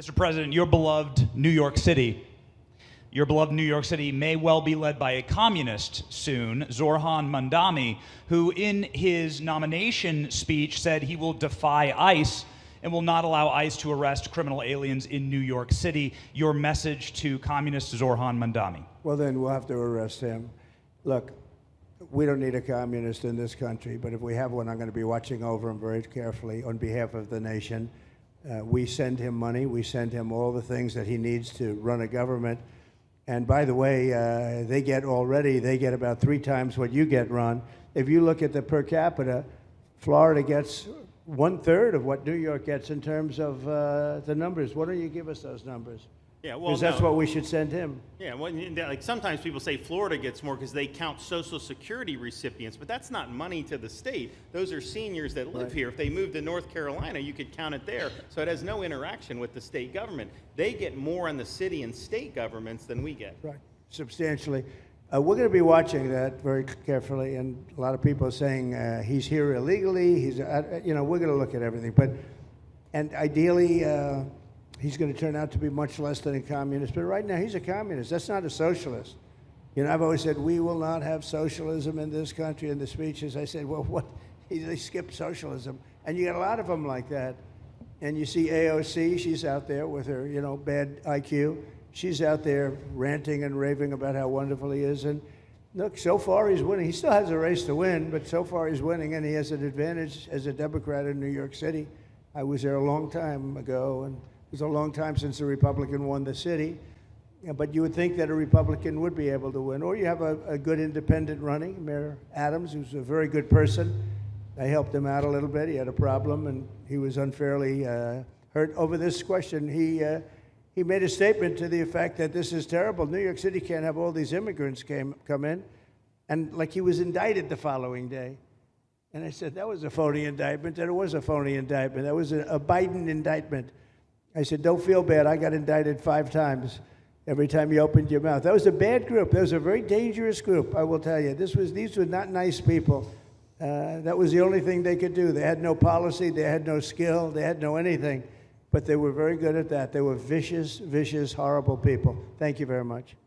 Mr. President, your beloved New York City may well be led by a communist soon, Zohran Mamdani, who in his nomination speech said he will defy ICE and will not allow ICE to arrest criminal aliens in New York City. Your message to communist Zohran Mamdani? Well, then we'll have to arrest him. Look, we don't need a communist in this country, but if we have one, I'm going to be watching over him very carefully on behalf of the nation. We send him money. We send him all the things that he needs to run a government. And by the way, they get about 3 times what you get, Ron. If you look at the per capita, Florida gets 1/3 of what New York gets in terms of the numbers. Why don't you give us those numbers? Yeah, well, because that's what we should send him. Yeah, well, like sometimes people say Florida gets more because they count Social Security recipients, but that's not money to the state. Those are seniors that live here. If they moved to North Carolina, you could count it there. So it has no interaction with the state government. They get more in the city and state governments than we get. Right, substantially. We're going to be watching that very carefully, and a lot of people are saying he's here illegally. We're going to look at everything, and ideally. He's going to turn out to be much less than a communist. But right now, he's a communist. That's not a socialist. I've always said, we will not have socialism in this country. In the speeches, I said, well, what? They skipped socialism. And you got a lot of them like that. And you see AOC, she's out there with her, bad IQ. She's out there ranting and raving about how wonderful he is. And look, so far he's winning. He still has a race to win, but so far he's winning, and he has an advantage as a Democrat in New York City. I was there a long time ago, and it was a long time since a Republican won the city, but you would think that a Republican would be able to win. Or you have a good independent running, Mayor Adams, who's a very good person. I helped him out a little bit. He had a problem, and he was unfairly hurt over this question. He made a statement to the effect that this is terrible. New York City can't have all these immigrants come in, and like he was indicted the following day. And I said, that was a phony indictment. That it was a phony indictment. That was a Biden indictment. I said, don't feel bad. I got indicted 5 times every time you opened your mouth. That was a bad group. That was a very dangerous group, I will tell you. These were not nice people. That was the only thing they could do. They had no policy. They had no skill. They had no anything. But they were very good at that. They were vicious, horrible people. Thank you very much.